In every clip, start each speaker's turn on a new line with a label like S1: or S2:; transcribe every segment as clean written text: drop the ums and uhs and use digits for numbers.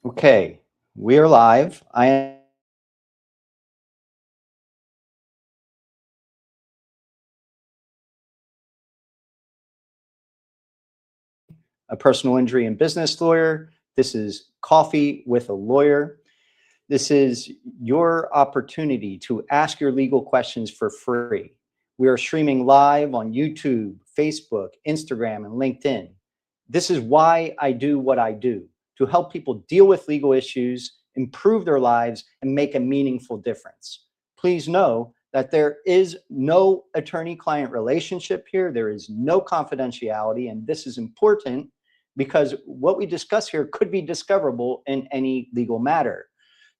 S1: Okay, we are live. I am a personal injury and business lawyer. This is Coffee with a Lawyer. This is your opportunity to ask your legal questions for free. We are streaming live on YouTube, Facebook, Instagram, and LinkedIn. This is why I do what I do, to help people deal with legal issues, improve their lives, and make a meaningful difference. Please know that there is no attorney-client relationship here. There is no confidentiality, and this is important because what we discuss here could be discoverable in any legal matter.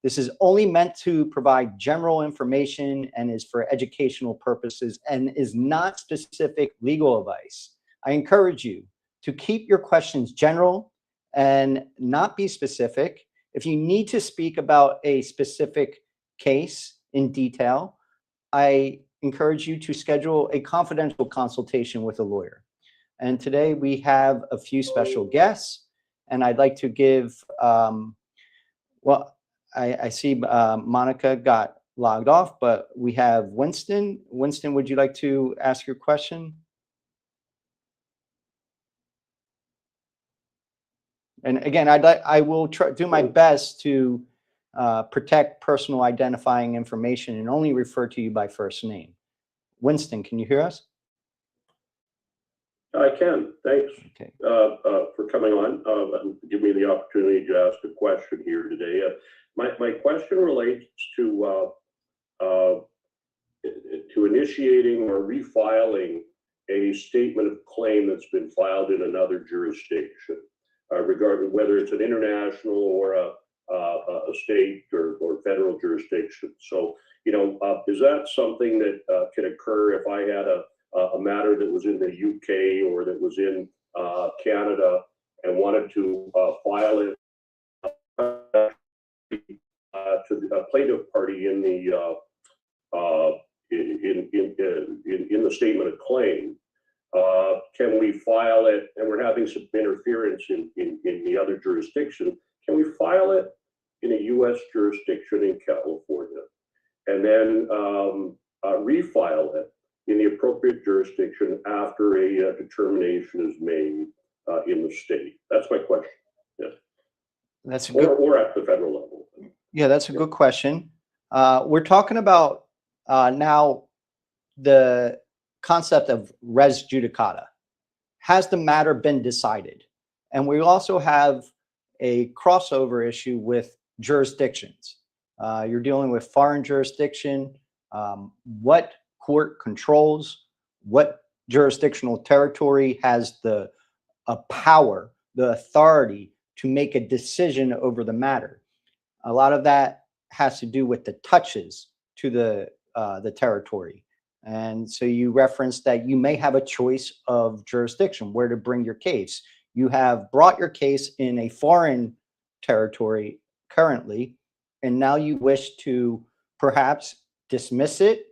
S1: This is only meant to provide general information and is for educational purposes and is not specific legal advice. I encourage you to keep your questions general and not be specific. If you need to speak about a specific case in detail, I encourage you to schedule a confidential consultation with a lawyer. And today we have a few special guests, and I'd like to give, well, I see Monica got logged off, but we have Winston. Winston, would you like to ask your question? And again, I will do my best to protect personal identifying information and only refer to you by first name. Winston, can you hear us?
S2: I can. Thanks
S1: Okay.
S2: For coming on and give me the opportunity to ask a question here today. My question relates to initiating or refiling a statement of claim that's been filed in another jurisdiction, regarding whether it's an international or a state or federal jurisdiction. So, is that something that can occur if I had a matter that was in the UK or that was in Canada and wanted to file it to the plaintiff party in the in the statement of claim? Can we file it? And we're having some interference in the other jurisdiction. Can we file it in a U.S. jurisdiction in California, and then refile it in the appropriate jurisdiction after a determination is made in the state? That's my question. Yeah.
S1: That's a good,
S2: or at the federal level.
S1: yeah, that's a good question. We're talking about now the concept of res judicata. Has the matter been decided? And we also have a crossover issue with jurisdictions. You're dealing with foreign jurisdiction. What court controls? What jurisdictional territory has the power, the authority to make a decision over the matter? A lot of that has to do with the touches to the territory. And so you referenced that you may have a choice of jurisdiction, where to bring your case. You have brought your case in a foreign territory currently, and now you wish to perhaps dismiss it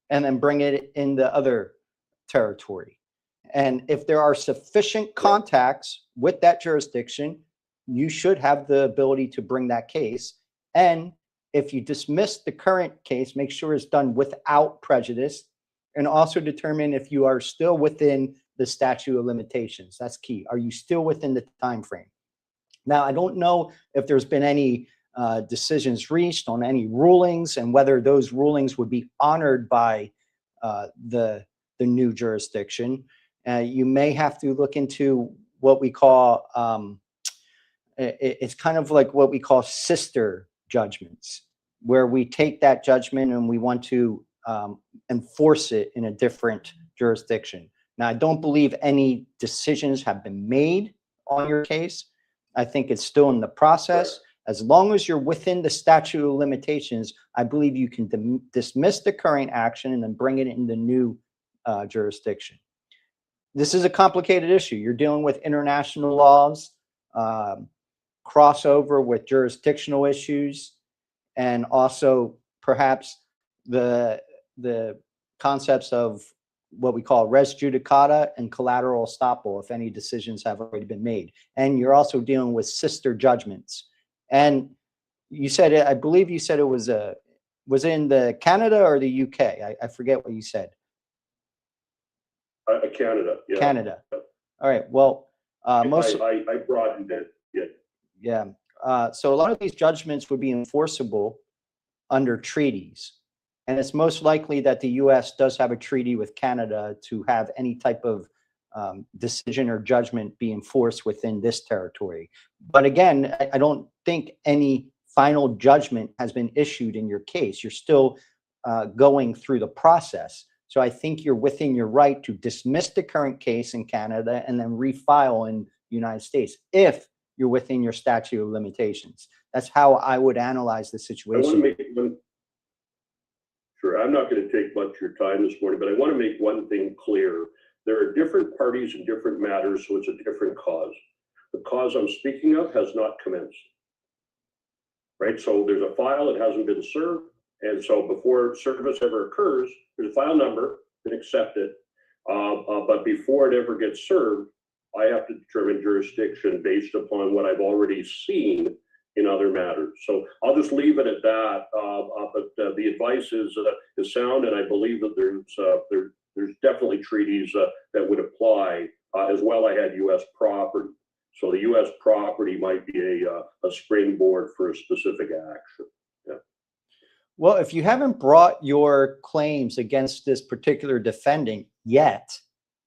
S1: and then bring it in the other territory. And if there are sufficient contacts with that jurisdiction, you should have the ability to bring that case. And if you dismiss the current case, make sure it's done without prejudice, and also determine if you are still within the statute of limitations. That's key. Are you still within the time frame? Now, I don't know if there's been any decisions reached on any rulings and whether those rulings would be honored by the new jurisdiction. You may have to look into what we call, it's kind of like what we call sister judgments, where we take that judgment and we want to enforce it in a different jurisdiction. Now, I don't believe any decisions have been made on your case. I think it's still in the process. As long as you're within the statute of limitations, I believe you can dismiss the current action and then bring it in the new jurisdiction. This is a complicated issue. You're dealing with international laws, crossover with jurisdictional issues, and also perhaps the concepts of what we call res judicata and collateral estoppel, if any decisions have already been made. And you're also dealing with sister judgments. And you said it, I believe you said it was in the Canada or the UK? I forget what you said.
S2: Canada, yeah.
S1: Canada. All right. Well,
S2: I broadened it. Yeah.
S1: Yeah. So a lot of these judgments would be enforceable under treaties. And it's most likely that the US does have a treaty with Canada to have any type of decision or judgment be enforced within this territory. But again, I don't think any final judgment has been issued in your case. You're still going through the process. So I think you're within your right to dismiss the current case in Canada and then refile in the United States if you're within your statute of limitations. That's how I would analyze the situation.
S2: Sure, I'm not going to take much of your time this morning, but I want to make one thing clear. There are different parties and different matters, so it's a different cause. The cause I'm speaking of has not commenced. Right, so there's a file that hasn't been served, and so before service ever occurs, there's a file number and accept it. But before it ever gets served, I have to determine jurisdiction based upon what I've already seen in other matters. So I'll just leave it at that. But the advice is sound, and I believe that there's definitely treaties that would apply. As well, I had U.S. property. So the U.S. property might be a springboard for a specific action. Yeah.
S1: Well, if you haven't brought your claims against this particular defendant yet,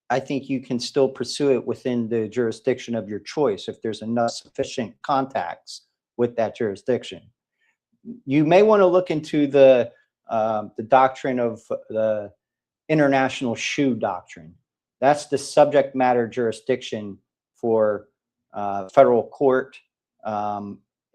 S1: I think you can still pursue it within the jurisdiction of your choice if there's enough sufficient contacts with that jurisdiction. You may want to look into the doctrine of the international shoe doctrine. That's the subject matter jurisdiction for federal court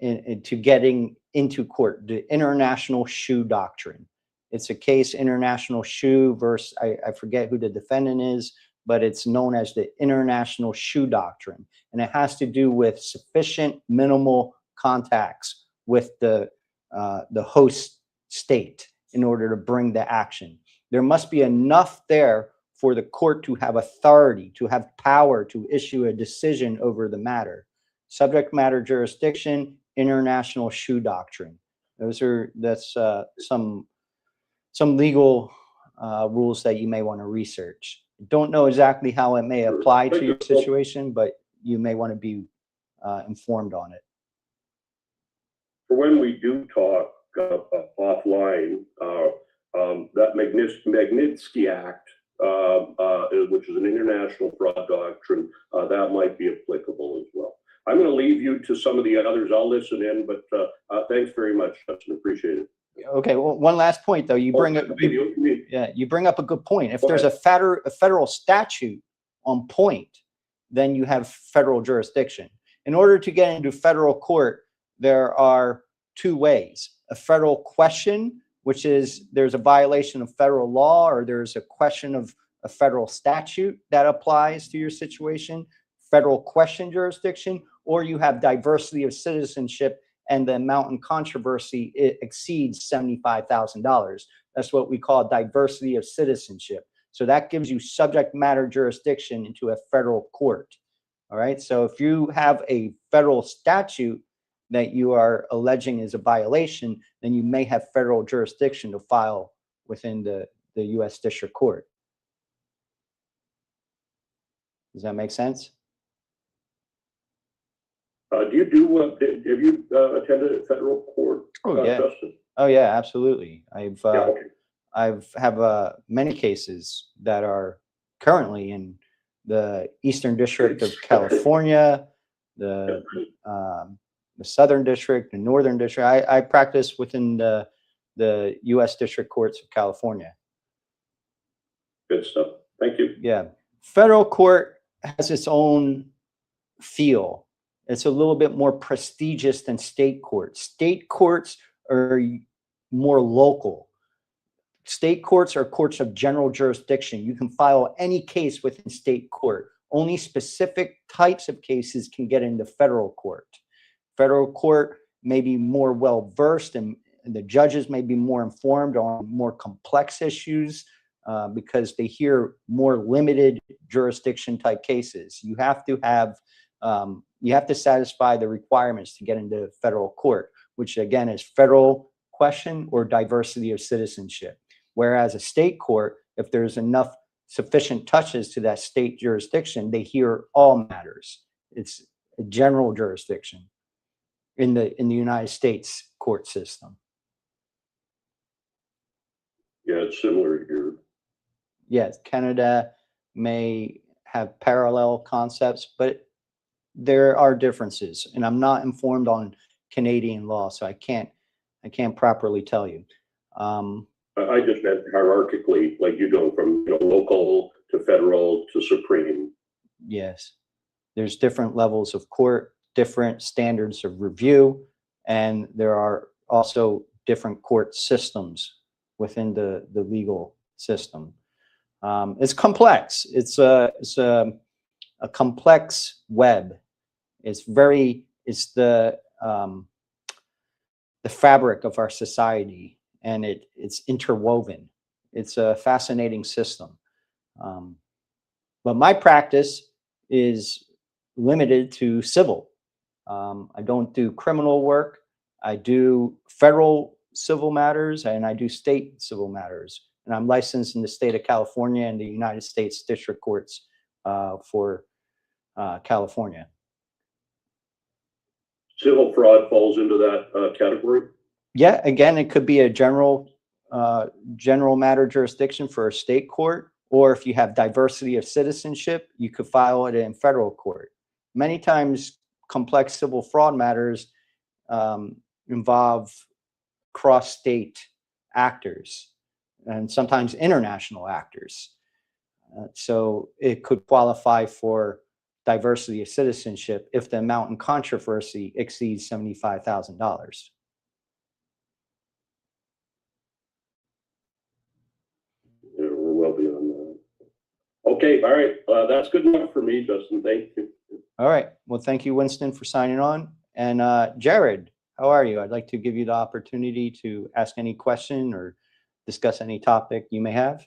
S1: into getting into court, the international shoe doctrine. It's a case, international shoe versus, I forget who the defendant is, but it's known as the international shoe doctrine. And it has to do with sufficient minimal contacts with the host state in order to bring the action. There must be enough there for the court to have authority, to have power to issue a decision over the matter. Subject matter jurisdiction, international shoe doctrine. That's some legal rules that you may want to research. Don't know exactly how it may apply to your situation, but you may want to be informed on it.
S2: For when we do talk offline, that Magnitsky Act, which is an international fraud doctrine, that might be applicable as well. I'm going to leave you to some of the others. I'll listen in, but thanks very much, Justin. Appreciate it.
S1: Okay. Well, one last point, though. You bring up a good point. If there's a federal statute on point, then you have federal jurisdiction. In order to get into federal court, there are two ways: a federal question, which is there's a violation of federal law, or there's a question of a federal statute that applies to your situation, federal question jurisdiction, or you have diversity of citizenship and the amount in controversy, it exceeds $75,000. That's what we call diversity of citizenship. So that gives you subject matter jurisdiction into a federal court. All right. So if you have a federal statute that you are alleging is a violation, then you may have federal jurisdiction to file within the U.S. District Court. Does that make sense?
S2: Have you attended a federal court?
S1: Oh yeah.
S2: Justin?
S1: Oh yeah, absolutely. I've many cases that are currently in the Eastern District of California, the Southern District, the Northern District. I practice within the U.S. District Courts of California.
S2: Good stuff. Thank you.
S1: Yeah. Federal court has its own feel. It's a little bit more prestigious than state courts. State courts are more local. State courts are courts of general jurisdiction. You can file any case within state court. Only specific types of cases can get into federal court. Federal court may be more well-versed, and the judges may be more informed on more complex issues because they hear more limited jurisdiction type cases. You have to have you have to satisfy the requirements to get into federal court, which again is federal question or diversity of citizenship. Whereas a state court, if there's enough sufficient touches to that state jurisdiction, they hear all matters. It's a general jurisdiction in the United States court system.
S2: Yeah, it's similar here.
S1: Yes, Canada may have parallel concepts, but there are differences, and I'm not informed on Canadian law, so I can't properly tell you.
S2: I just meant hierarchically, like you go from local to federal to supreme.
S1: Yes, there's different levels of court, different standards of review, and there are also different court systems within the legal system. It's complex. It's a complex web. It's the fabric of our society, and it's interwoven. It's a fascinating system. But my practice is limited to civil. I don't do criminal work. I do federal civil matters, and I do state civil matters. And I'm licensed in the state of California and the United States District Courts for California.
S2: Civil fraud falls into that category?
S1: Yeah, again, it could be a general matter jurisdiction for a state court, or if you have diversity of citizenship, you could file it in federal court. Many times, complex civil fraud matters involve cross-state actors and sometimes international actors. So it could qualify for diversity of citizenship if the amount in controversy exceeds $75,000.
S2: Yeah, we're well beyond that. Okay, all right. That's good enough for me, Justin. Thank you.
S1: All right. Well, thank you, Winston, for signing on. And Jared, how are you? I'd like to give you the opportunity to ask any question or discuss any topic you may have.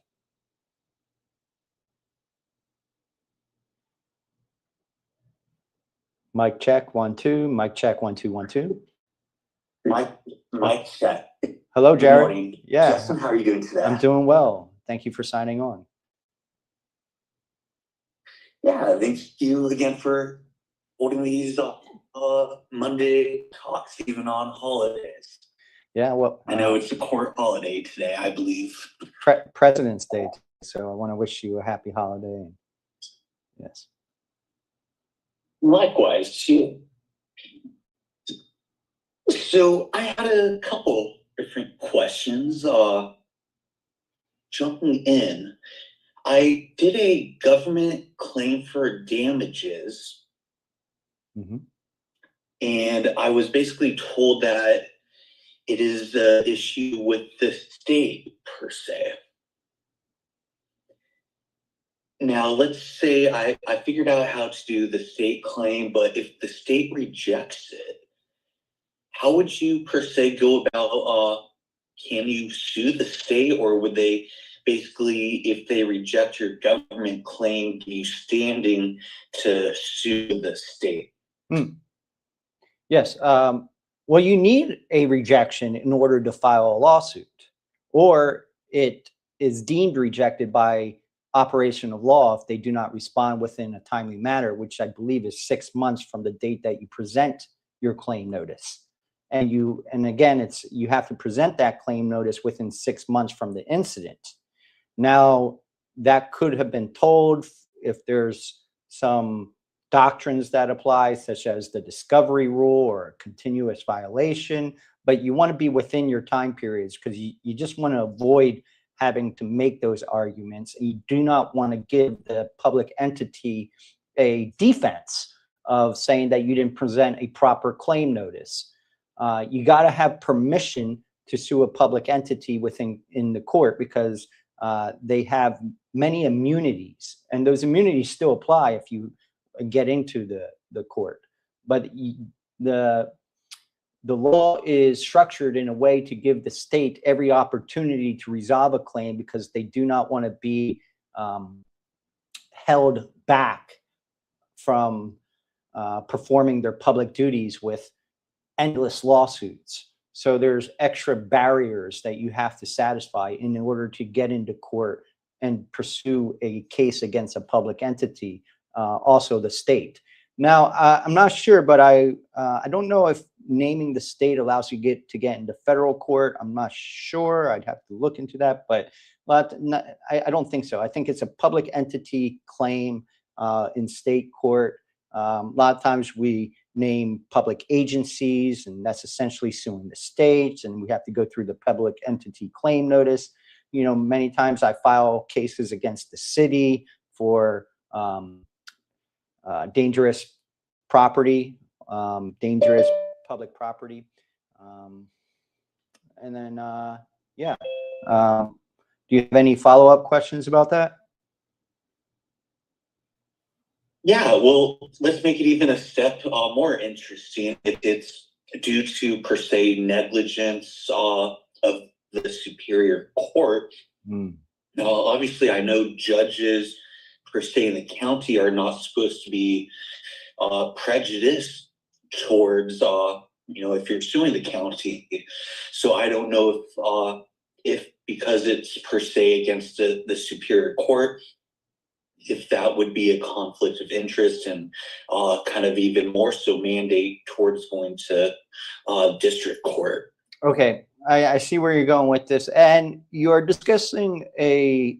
S1: Mic check, 1, 2. Mic check, 1, 2, 1, 2.
S3: Mic check.
S1: Hello, Jared.
S3: Good morning.
S1: Yeah.
S3: Justin, how are you doing today?
S1: I'm doing well. Thank you for signing on.
S3: Yeah, thank you again for holding these Monday talks, even on holidays.
S1: Yeah, well,
S3: I know it's a court holiday today, I believe.
S1: President's Day, so I want to wish you a happy holiday. Yes.
S3: Likewise, too. So I had a couple different questions. Jumping in, I did a government claim for damages, and I was basically told that it is the issue with the state per se. Now, let's say I figured out how to do the state claim, but if the state rejects it, how would you per se go about, can you sue the state, or would they basically, if they reject your government claim, give you standing to sue the state?
S1: Yes. Well, you need a rejection in order to file a lawsuit, or it is deemed rejected by operation of law if they do not respond within a timely manner, which I believe is 6 months from the date that you present your claim notice. And again, you have to present that claim notice within 6 months from the incident. Now, that could have been told if there's some doctrines that apply, such as the discovery rule or a continuous violation, but you want to be within your time periods because you just want to avoid having to make those arguments. And you do not want to give the public entity a defense of saying that you didn't present a proper claim notice. You got to have permission to sue a public entity in the court because they have many immunities, and those immunities still apply if you get into the court. But the law is structured in a way to give the state every opportunity to resolve a claim because they do not want to be held back from performing their public duties with endless lawsuits. So there's extra barriers that you have to satisfy in order to get into court and pursue a case against a public entity, also the state. Now, I'm not sure, but I don't know if naming the state allows you to get into federal court. I'm not sure. I'd have to look into that, but I don't think so. I think it's a public entity claim in state court. A lot of times we name public agencies, and that's essentially suing the states, and we have to go through the public entity claim notice. You know, many times I file cases against the city for dangerous property, dangerous public property. And then, yeah. Do you have any follow-up questions about that?
S3: Yeah, well, let's make it even a step more interesting. It's due to, per se, negligence of the superior court. Now, obviously, I know judges, per se, in the county are not supposed to be prejudiced towards, you know, if you're suing the county. So I don't know if because it's, per se, against the superior court, if that would be a conflict of interest, and kind of even more so mandate towards going to district court.
S1: Okay, I see where you're going with this, and you're discussing a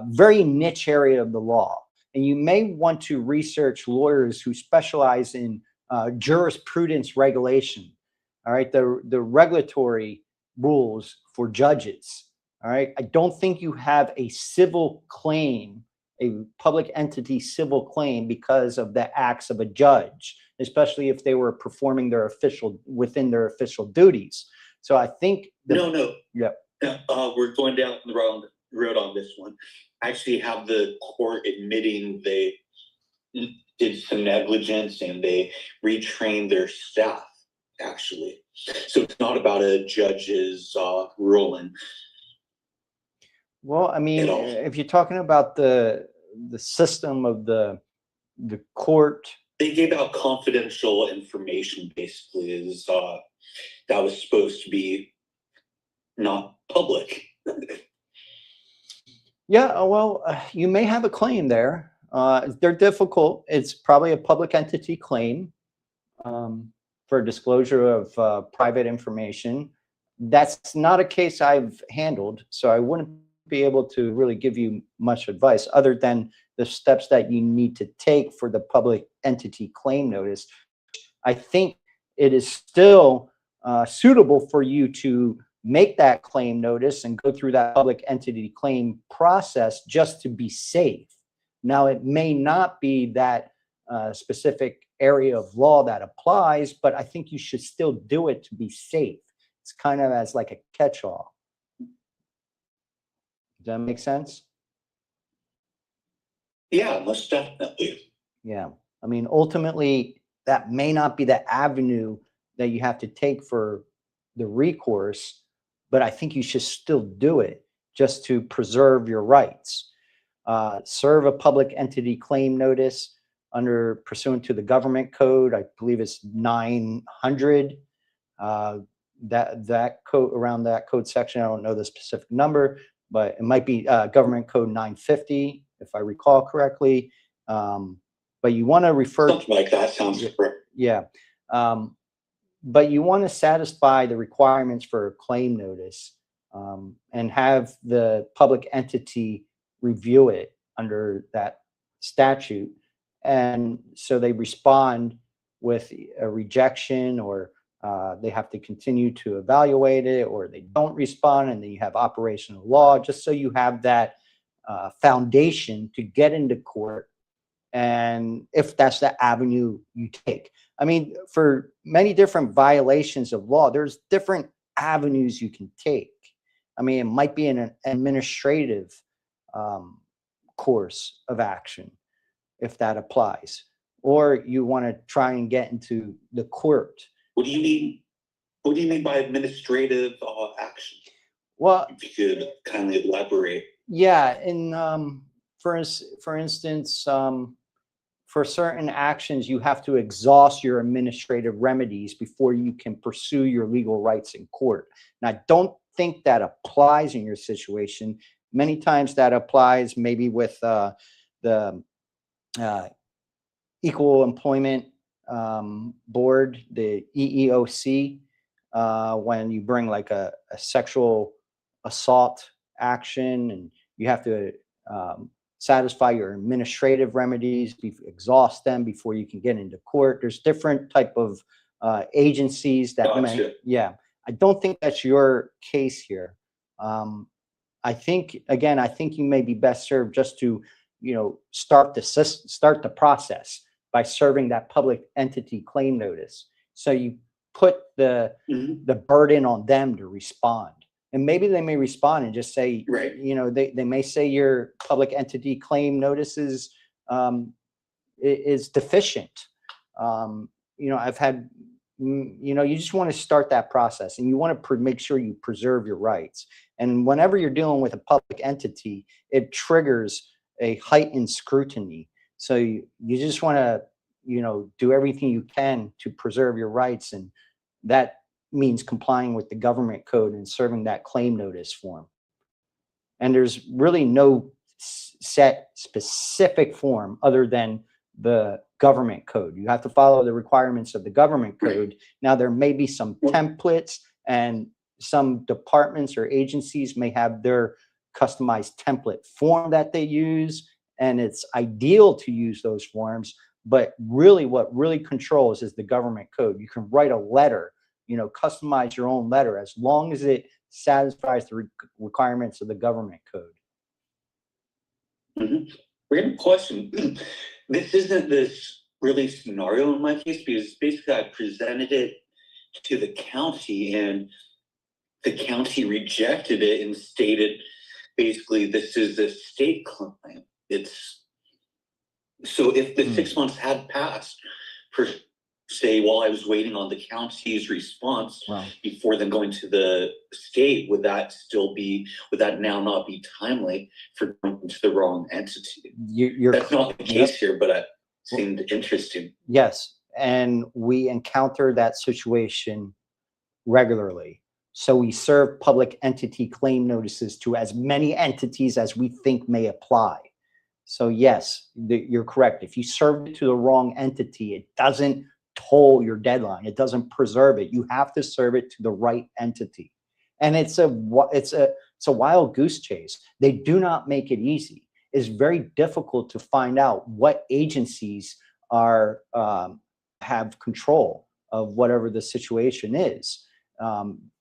S1: very niche area of the law, and you may want to research lawyers who specialize in jurisprudence regulation. All right, the regulatory rules for judges. All right, I don't think you have a civil claim, a public entity civil claim, because of the acts of a judge, especially if they were performing their within their official duties. So I think
S3: No.
S1: Yeah.
S3: We're going down the wrong road on this one. I actually have the court admitting they did some negligence and they retrained their staff, actually. So it's not about a judge's ruling.
S1: Well, I mean, if you're talking about the system of the court,
S3: they gave out confidential information, basically, is that was supposed to be not public.
S1: Yeah, well, you may have a claim there. They're difficult. It's probably a public entity claim for disclosure of private information. That's not a case I've handled, so I wouldn't be able to really give you much advice other than the steps that you need to take for the public entity claim notice. I think it is still suitable for you to make that claim notice and go through that public entity claim process just to be safe. Now, it may not be that specific area of law that applies, but I think you should still do it to be safe. It's kind of as like a catch-all. Does that make sense?
S3: Yeah, most definitely.
S1: Yeah. I mean, ultimately, that may not be the avenue that you have to take for the recourse, but I think you should still do it just to preserve your rights. Serve a public entity claim notice under pursuant to the government code. I believe it's 900. That code, around that code section, I don't know the specific number, but it might be government code 950, if I recall correctly. But you want to refer
S3: something like that sounds correct.
S1: Yeah. But you want to satisfy the requirements for a claim notice and have the public entity review it under that statute. And so they respond with a rejection, or they have to continue to evaluate it, or they don't respond, and then you have operational law, just so you have that foundation to get into court. And if that's the avenue you take. I mean, for many different violations of law, there's different avenues you can take. I mean, it might be an administrative course of action, if that applies. Or you want to try and get into the court.
S3: What do you mean? What do you mean by administrative action?
S1: Well,
S3: if you could kindly elaborate.
S1: Yeah, and for instance, for certain actions, you have to exhaust your administrative remedies before you can pursue your legal rights in court. And I don't think that applies in your situation. Many times that applies maybe with the Equal Employment Board, the EEOC, when you bring like a sexual assault action and you have to satisfy your administrative remedies, exhaust them before you can get into court. There's different type of agencies that
S3: Gotcha.
S1: yeah. I don't think that's your case here. I think, again, I think you may be best served just to, start the process by serving that public entity claim notice. So you put the burden on them to respond. And maybe they may respond and just say,
S3: Right.
S1: They may say your public entity claim notice is deficient. I've had, you just want to start that process and you want to make sure you preserve your rights. And whenever you're dealing with a public entity, it triggers a heightened scrutiny. So you just want to, do everything you can to preserve your rights. And that means complying with the government code and serving that claim notice form. And there's really no set specific form other than the government code. You have to follow the requirements of the government code. Now, there may be some templates, and some departments or agencies may have their customized template form that they use, and it's ideal to use those forms. But really, what really controls is the government code. You can write a letter, customize your own letter as long as it satisfies the requirements of the government code.
S3: Random question. This isn't this really scenario in my case, because basically I presented it to the county and the county rejected it and stated basically this is a state claim. So if the 6 months had passed, per se, while I was waiting on the county's response before then going to the state, would that now not be timely for going to the wrong entity? That's not the case here, but it seemed interesting.
S1: Yes, and we encounter that situation regularly. So we serve public entity claim notices to as many entities as we think may apply. So yes, you're correct. If you serve it to the wrong entity, it doesn't toll your deadline. It doesn't preserve it. You have to serve it to the right entity. And it's a wild goose chase. They do not make it easy. It's very difficult to find out what agencies have control of whatever the situation is.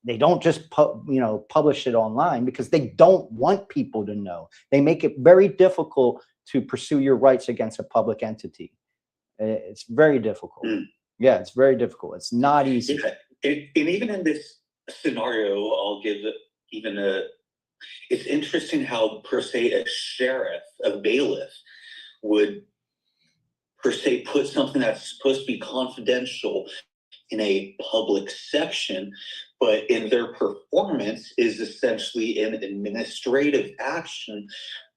S1: They don't just publish it online because they don't want people to know. They make it very difficult to pursue your rights against a public entity. It's very difficult. Yeah, it's very difficult. It's not easy.
S3: Yeah. And even in this scenario, I'll give it's interesting how, per se, a sheriff, a bailiff, would, per se, put something that's supposed to be confidential in a public section, but in their performance is essentially an administrative action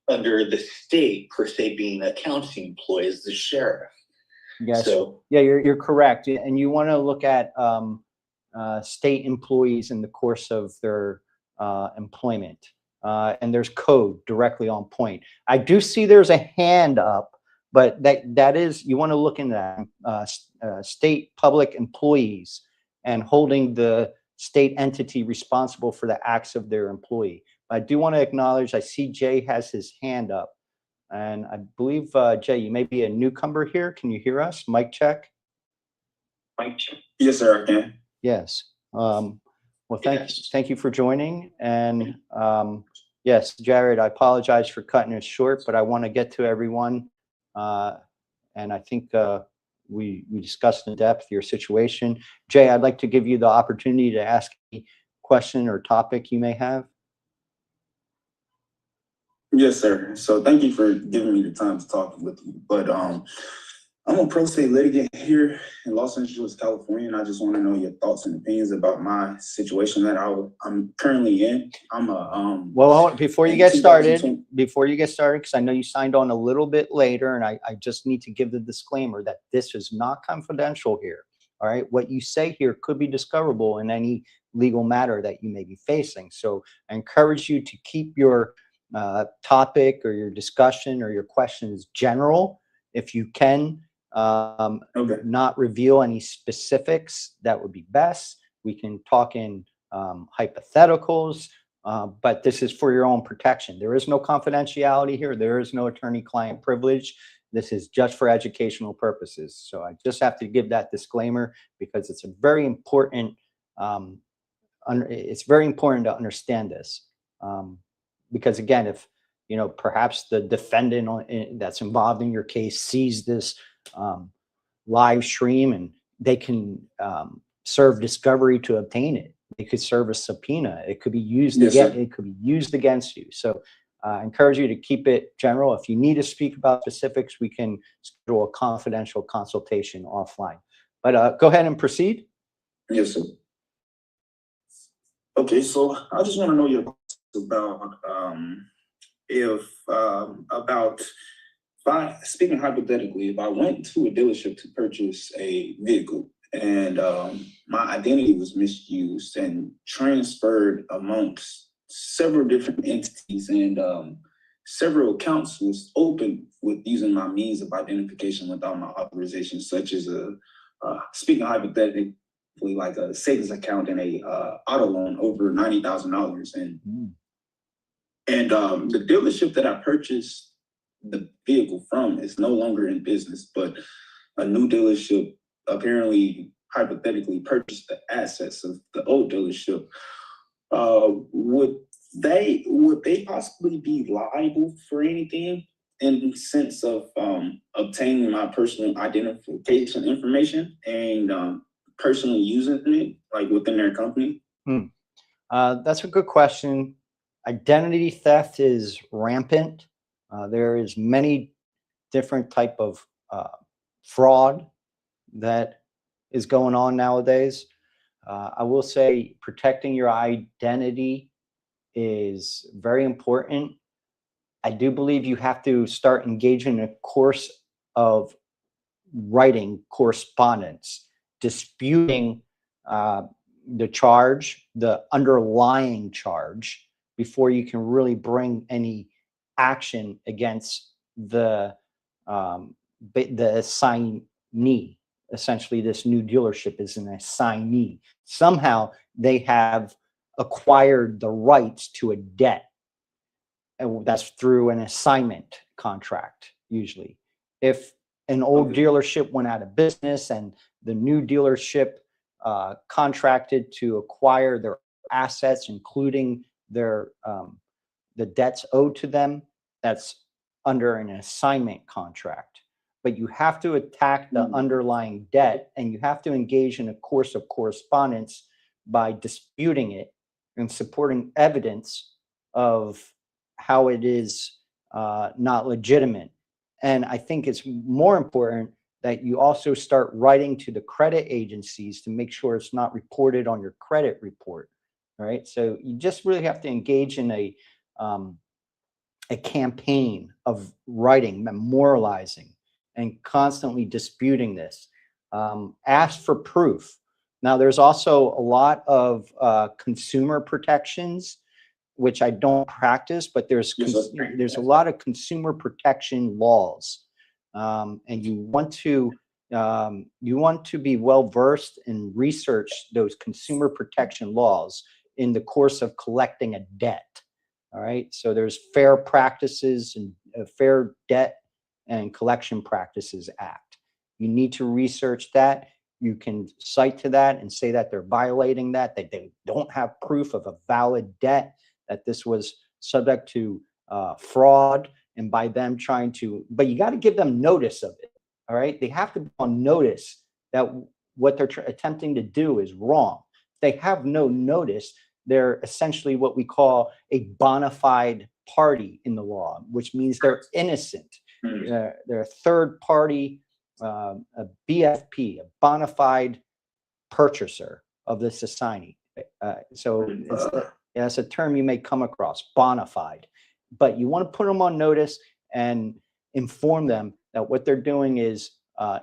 S3: under the state, per se, being a county employee as the sheriff.
S1: Yes. So, yeah, you're correct. And you want to look at state employees in the course of their employment. And there's code directly on point. I do see there's a hand up, but that is, you want to look into that. State public employees and holding the state entity responsible for the acts of their employee. I do want to acknowledge, I see Jay has his hand up. And I believe, Jay, you may be a newcomer here. Can you hear us? Mic check.
S4: Mic check. Yes, sir, I can.
S1: Yes. Well, thank you for joining. And yes, Jared, I apologize for cutting it short, but I want to get to everyone. And I think we discussed in depth your situation. Jay, I'd like to give you the opportunity to ask any question or topic you may have.
S4: Yes, sir. So thank you for giving me the time to talk with you. But I'm a pro se litigant here in Los Angeles, California, and I just want to know your thoughts and opinions about my situation that I'm currently in. I'm a
S1: Well, before you
S4: in
S1: get started,
S4: 2020
S1: because I know you signed on a little bit later, and I just need to give the disclaimer that this is not confidential here. All right, what you say here could be discoverable in any legal matter that you may be facing. So I encourage you to keep your topic or your discussion or your questions general if you can.
S4: Okay.
S1: Not reveal any specifics. That would be best. We can talk in hypotheticals, but this is for your own protection. There is no confidentiality here. There is no attorney-client privilege. This is just for educational purposes. So I just have to give that disclaimer because it's a very important. It's very important to understand this, because again, if perhaps the defendant that's involved in your case sees this live stream, and they can serve discovery to obtain it. They could serve a subpoena. It could be used it could be used against you. So I encourage you to keep it general. If you need to speak about specifics, we can schedule a confidential consultation offline. But go ahead and proceed.
S4: Yes, sir. Okay, so I just want to know your thoughts about speaking hypothetically, if I went to a dealership to purchase a vehicle and my identity was misused and transferred amongst several different entities, and several accounts was opened with using my means of identification without my authorization, such as speaking hypothetically, like a savings account and a auto loan over $90,000, and the dealership that I purchased the vehicle from is no longer in business, but a new dealership apparently hypothetically purchased the assets of the old dealership. Would they possibly be liable for anything in the sense of obtaining my personal identification information and personally using it like within their company?
S1: That's a good question. Identity theft is rampant. There is many different type of fraud that is going on nowadays. I will say protecting your identity is very important. I do believe you have to start engaging in a course of writing correspondence, disputing the charge, the underlying charge, before you can really bring any action against the assignee. Essentially, this new dealership is an assignee. Somehow they have acquired the rights to a debt. And that's through an assignment contract, usually. If an old dealership went out of business and the new dealership contracted to acquire their assets, including their the debts owed to them, that's under an assignment contract. But you have to attack the underlying debt, and you have to engage in a course of correspondence by disputing it and supporting evidence of how it is not legitimate. And I think it's more important that you also start writing to the credit agencies to make sure it's not reported on your credit report. All right. So you just really have to engage in a campaign of writing, memorializing, and constantly disputing this. Ask for proof. Now, there's also a lot of consumer protections, which I don't practice, but there's a lot of consumer protection laws, and you want to be well versed and research those consumer protection laws in the course of collecting a debt. All right, so there's Fair Practices and Fair Debt and Collection Practices Act. You need to research that. You can cite to that and say that they're violating that they don't have proof of a valid debt, that this was subject to fraud, and by them trying to, but you got to give them notice of it. All right, they have to be on notice that what they're attempting to do is wrong. If they have no notice, they're essentially what we call a bona fide party in the law, which means they're innocent. They're a third party a BFP, a bona fide purchaser of this assignee. That's a term you may come across, bona fide. But you want to put them on notice and inform them that what they're doing is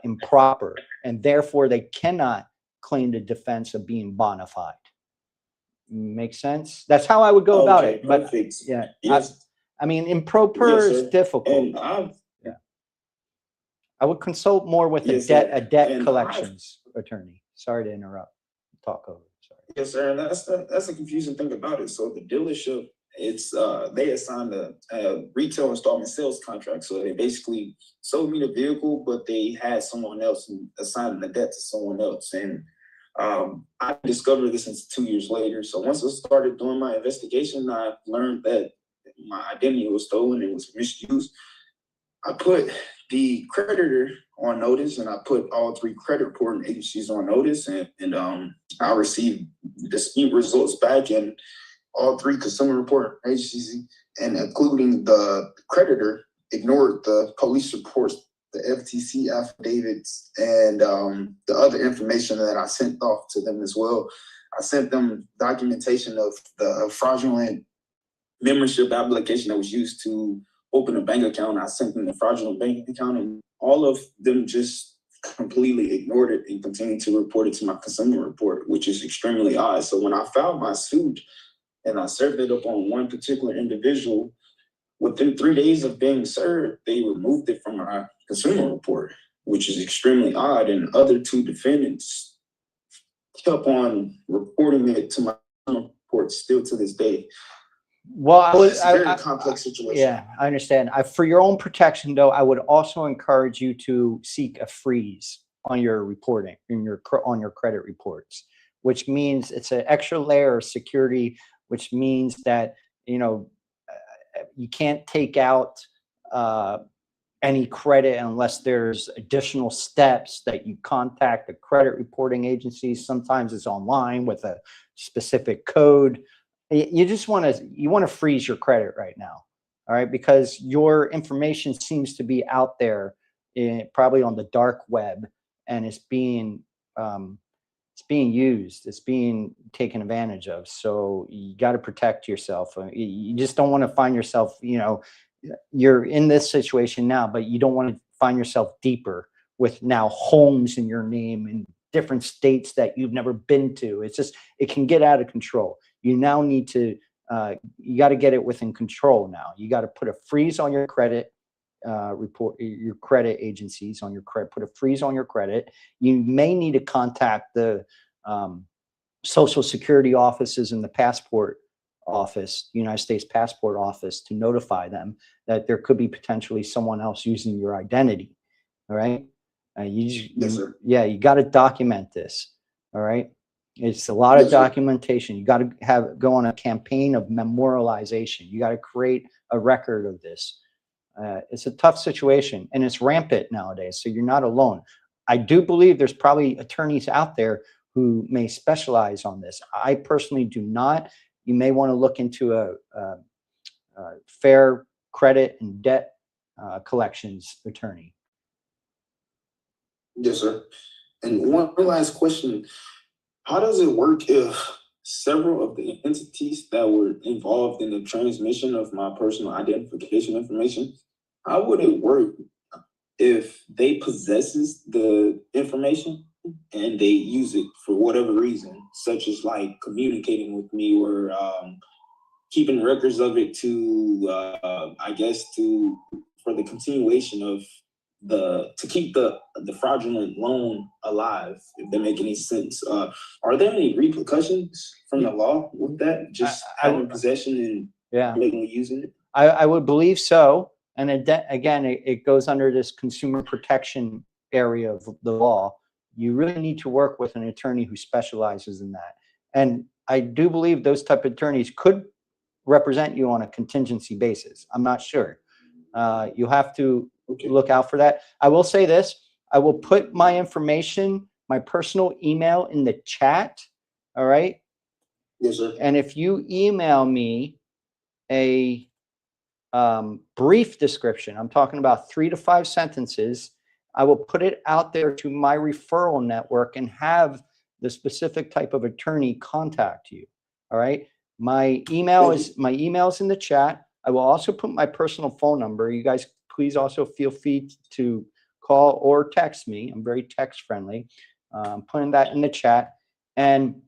S1: improper, and therefore they cannot claim the defense of being bona fide. Make sense? That's how I would go about it. But
S4: Perfect.
S1: yeah,
S4: Yes.
S1: I mean, in pro per
S4: Yes,
S1: is
S4: sir.
S1: difficult.
S4: And
S1: I would consult more with
S4: Yes,
S1: a
S4: sir.
S1: debt
S4: And
S1: collections attorney. Sorry to interrupt. Talk over. Sorry.
S4: yes, sir. And that's a confusing thing about it. So the dealership, it's they assigned a retail installment sales contract. So they basically sold me the vehicle, but they had someone else and assigned the debt to someone else. And I discovered this 2 years later. So once I started doing my investigation, I learned that my identity was stolen and was misused. I put the creditor on notice, and I put all 3 credit reporting agencies on notice, and I received dispute results back, and all 3 consumer reporting agencies, and including the creditor, ignored the police reports, the FTC affidavits, and the other information that I sent off to them as well. I sent them documentation of the fraudulent membership application that was used to open a bank account. I sent them the fraudulent bank account, and all of them just completely ignored it and continued to report it to my consumer report, which is extremely odd. So when I filed my suit and I served it up on one particular individual, within 3 days of being served, they removed it from my consumer report, which is extremely odd. And other 2 defendants kept on reporting it to my report still to this day.
S1: Well,
S4: It's a very complex situation.
S1: Yeah, I understand. For your own protection, though, I would also encourage you to seek a freeze on your reporting on your credit reports, which means it's an extra layer of security, which means that you can't take out any credit unless there's additional steps that you contact the credit reporting agencies. Sometimes it's online with a specific code. You just want to freeze your credit right now, all right? Because your information seems to be out there, probably on the dark web, and it's being used. It's being taken advantage of. So you got to protect yourself. You just don't want to find yourself, you're in this situation now, but you don't want to find yourself deeper with now homes in your name in different states that you've never been to. It can get out of control. You now need to, you got to get it within control now. You got to put a freeze on your credit report, your credit agencies on your credit, put a freeze on your credit. You may need to contact the Social Security offices and the passport office, United States Passport Office, to notify them that there could be potentially someone else using your identity. All right.
S4: Yes, sir.
S1: Yeah, you got to document this. All right. It's a lot of documentation. You got to go on a campaign of memorialization. You got to create a record of this. It's a tough situation, and it's rampant nowadays. So you're not alone. I do believe there's probably attorneys out there who may specialize on this. I personally do not. You may want to look into a fair credit and debt collections attorney.
S4: Yes, sir. And one last question. How does it work if several of the entities that were involved in the transmission of my personal identification information, how would it work if they possesses the information and they use it for whatever reason, such as like communicating with me or keeping records of it to, I guess, for the continuation of to keep the fraudulent loan alive, if that make any sense. Are there any repercussions from the law with that? Just having possession and legally using it?
S1: I would believe so. And again, it goes under this consumer protection area of the law. You really need to work with an attorney who specializes in that. And I do believe those type of attorneys could represent you on a contingency basis. I'm not sure. You have to look out for that. I will say this. I will put my information, my personal email, in the chat. All right.
S4: Yes, sir.
S1: And if you email me a brief description, I'm talking about 3 to 5 sentences I will put it out there to my referral network and have the specific type of attorney contact you. All right. My email is in the chat. I will also put my personal phone number. You guys, please also feel free to call or text me. I'm very text friendly. I'm putting that in the chat. And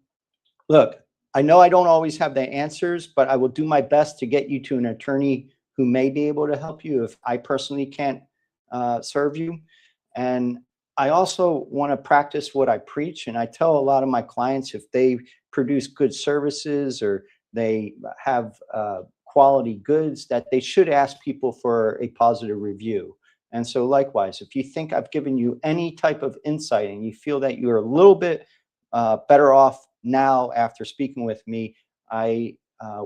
S1: look, I know I don't always have the answers, but I will do my best to get you to an attorney who may be able to help you if I personally can't serve you. And I also want to practice what I preach. And I tell a lot of my clients, if they produce good services or they have quality goods, that they should ask people for a positive review. And so likewise, if you think I've given you any type of insight and you feel that you're a little bit better off now after speaking with me, I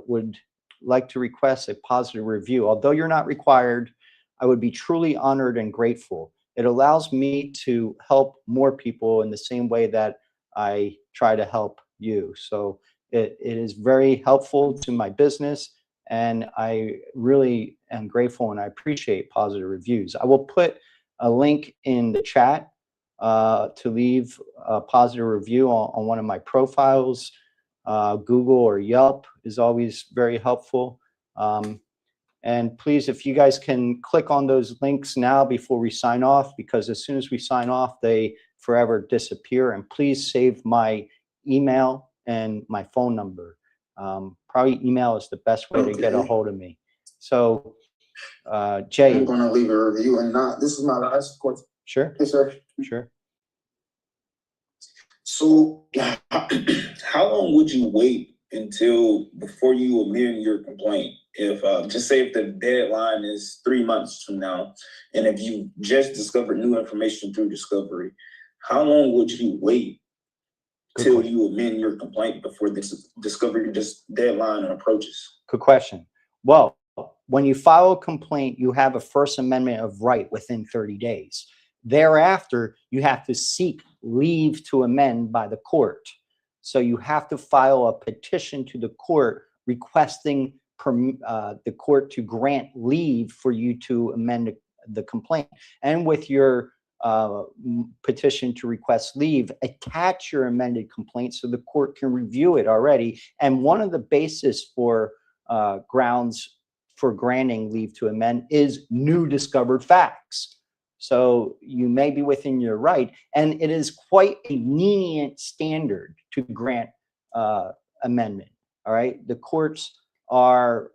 S1: would like to request a positive review. Although you're not required, I would be truly honored and grateful. It allows me to help more people in the same way that I try to help you. So it is very helpful to my business, and I really am grateful and I appreciate positive reviews. I will put a link in the chat to leave a positive review on one of my profiles. Google or Yelp is always very helpful. And please, if you guys can click on those links now before we sign off, because as soon as we sign off, they forever disappear. And please save my email and my phone number. Probably email is the best way to get a hold of me. So, Jay.
S4: I'm going to leave a review, and this is my last question.
S1: Sure.
S4: Yes, sir.
S1: Sure.
S4: So, how long would you wait until before you amend your complaint? If just say if the deadline is 3 months from now, and if you just discovered new information through discovery, how long would you wait till you amend your complaint before this discovery deadline approaches?
S1: Good question. Well, when you file a complaint, you have a First Amendment of right within 30 days. Thereafter, you have to seek leave to amend by the court. So you have to file a petition to the court requesting the court to grant leave for you to amend the complaint. And with your petition to request leave, attach your amended complaint so the court can review it already. And one of the basis for grounds for granting leave to amend is new discovered facts. So you may be within your right, and it is quite a lenient standard to grant amendment. All right, the courts are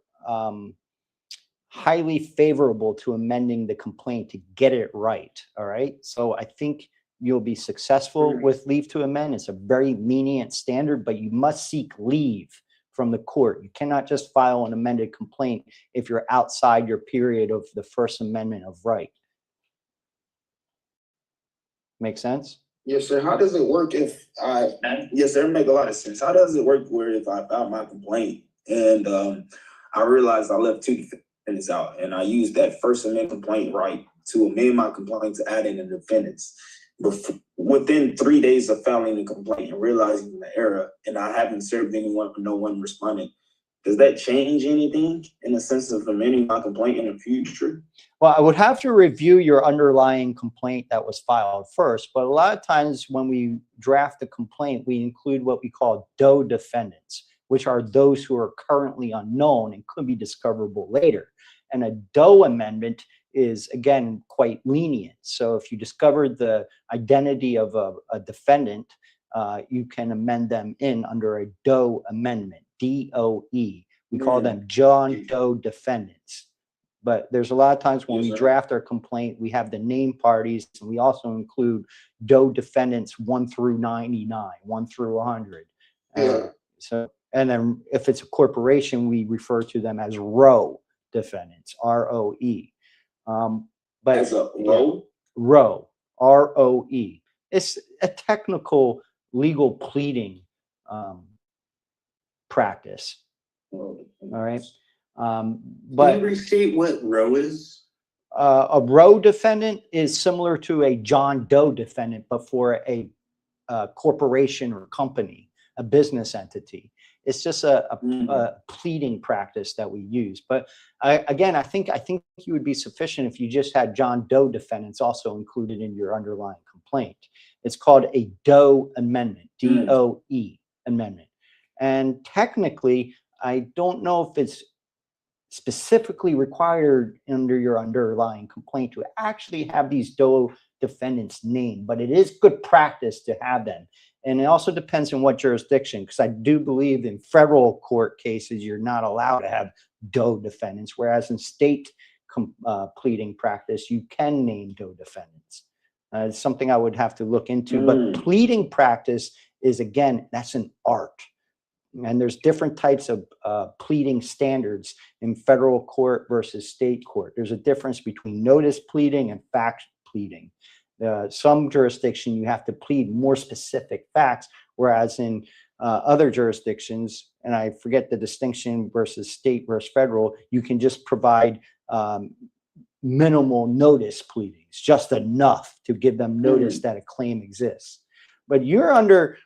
S1: highly favorable to amending the complaint to get it right. All right, so I think you'll be successful with leave to amend. It's a very lenient standard, but you must seek leave from the court. You cannot just file an amended complaint if you're outside your period of the First Amendment of right. Make sense?
S4: Yes, sir. How does it work if yes, sir, make a lot of sense. How does it work where if I filed my complaint and I realized I left 2 defendants out and I used that First Amendment complaint right to amend my complaint to add in the defendants. Within 3 days of filing the complaint and realizing the error, and I haven't served anyone, no one responded, does that change anything in the sense of amending my complaint in the future?
S1: Well, I would have to review your underlying complaint that was filed first, but a lot of times when we draft a complaint, we include what we call DOE defendants, which are those who are currently unknown and could be discoverable later. And a DOE amendment is, again, quite lenient. So if you discovered the identity of a defendant, you can amend them in under a DOE amendment, D-O-E. We call them John Doe defendants. But there's a lot of times when we draft our complaint, we have the named parties, and we also include DOE defendants 1 through 99, 1 through 100. So, and then if it's a corporation, we refer to them as ROE defendants, R-O-E. But
S4: as a ROE?
S1: ROE, R-O-E. It's a technical legal pleading practice. All right. But
S3: can you restate what ROE is?
S1: A ROE defendant is similar to a John Doe defendant, but for a corporation or company, a business entity. It's just a pleading practice that we use. But again, I think you would be sufficient if you just had John Doe defendants also included in your underlying complaint. It's called a Doe amendment, DOE amendment. And technically, I don't know if it's specifically required under your underlying complaint to actually have these Doe defendants named, but it is good practice to have them. And it also depends on what jurisdiction, because I do believe in federal court cases, you're not allowed to have Doe defendants, whereas in state pleading practice, you can name Doe defendants. It's something I would have to look into, but pleading practice is, again, that's an art. And there's different types of pleading standards in federal court versus state court. There's a difference between notice pleading and fact pleading. Some jurisdiction, you have to plead more specific facts, whereas in other jurisdictions, and I forget the distinction versus state versus federal, you can just provide minimal notice pleadings, just enough to give them notice that a claim exists. But you're under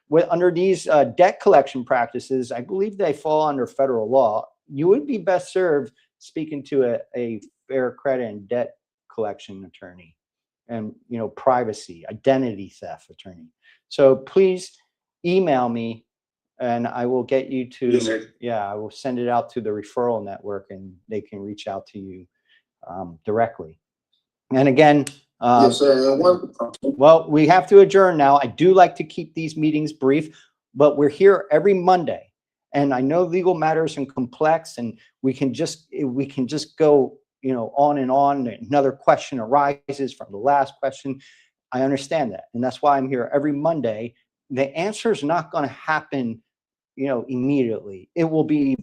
S1: these debt collection practices, I believe they fall under federal law. You would be best served speaking to a fair credit and debt collection attorney, and privacy, identity theft attorney. So please email me, and I will get you to. I will send it out to the referral network, and they can reach out to you directly. And again.
S4: Yes, sir.
S1: Well, we have to adjourn now. I do like to keep these meetings brief, but we're here every Monday. And I know legal matters are complex, and we can just go, on and on. Another question arises from the last question. I understand that. And that's why I'm here every Monday. The answer is not going to happen, immediately. It will be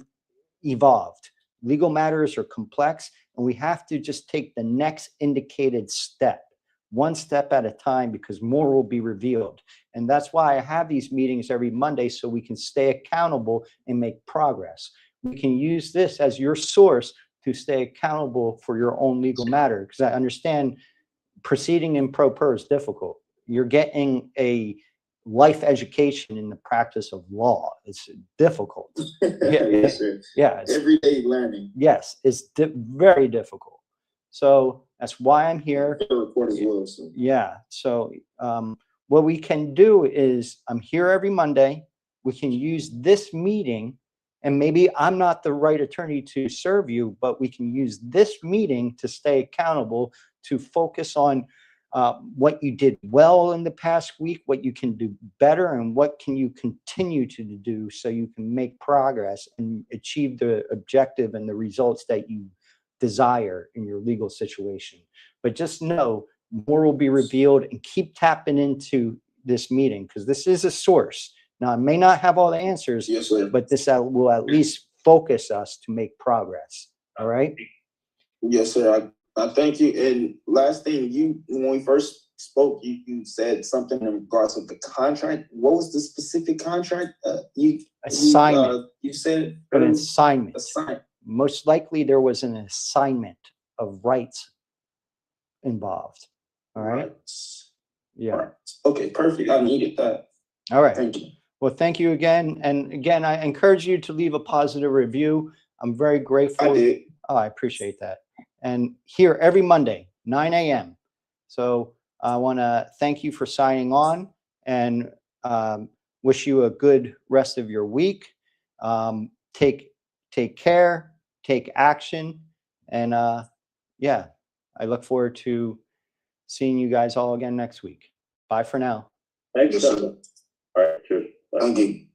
S1: evolved. Legal matters are complex, and we have to just take the next indicated step. One step at a time, because more will be revealed. And that's why I have these meetings every Monday, so we can stay accountable and make progress. We can use this as your source to stay accountable for your own legal matter, because I understand proceeding in pro per is difficult. You're getting a life education in the practice of law. It's difficult.
S4: Yes, sir.
S1: Yeah.
S4: Everyday learning.
S1: Yes, it's very difficult. So that's why I'm here.
S4: Report as well, so.
S1: Yeah. So what we can do is, I'm here every Monday. We can use this meeting, and maybe I'm not the right attorney to serve you, but we can use this meeting to stay accountable, to focus on what you did well in the past week, what you can do better, and what can you continue to do so you can make progress and achieve the objective and the results that you desire in your legal situation. But just know more will be revealed, and keep tapping into this meeting, because this is a source. Now, I may not have all the answers,
S4: Yes, sir.
S1: but this will at least focus us to make progress. All right.
S4: Yes, sir. I thank you. And last thing, when we first spoke, you said something in regards to the contract. What was the specific contract?
S1: Assignment.
S4: You said
S1: An assignment.
S4: Assignment.
S1: Most likely there was an assignment of rights involved. All right. Yeah.
S4: Right. Okay, perfect. I needed that.
S1: All right.
S4: Thank you.
S1: Well, thank you again. And again, I encourage you to leave a positive review. I'm very grateful.
S4: I did.
S1: Oh, I appreciate that. And here every Monday, 9 a.m. So I want to thank you for signing on, and wish you a good rest of your week. Take care, take action. And yeah, I look forward to seeing you guys all again next week. Bye for now.
S2: Thanks. All right, cheers. Bye.
S4: Thank you.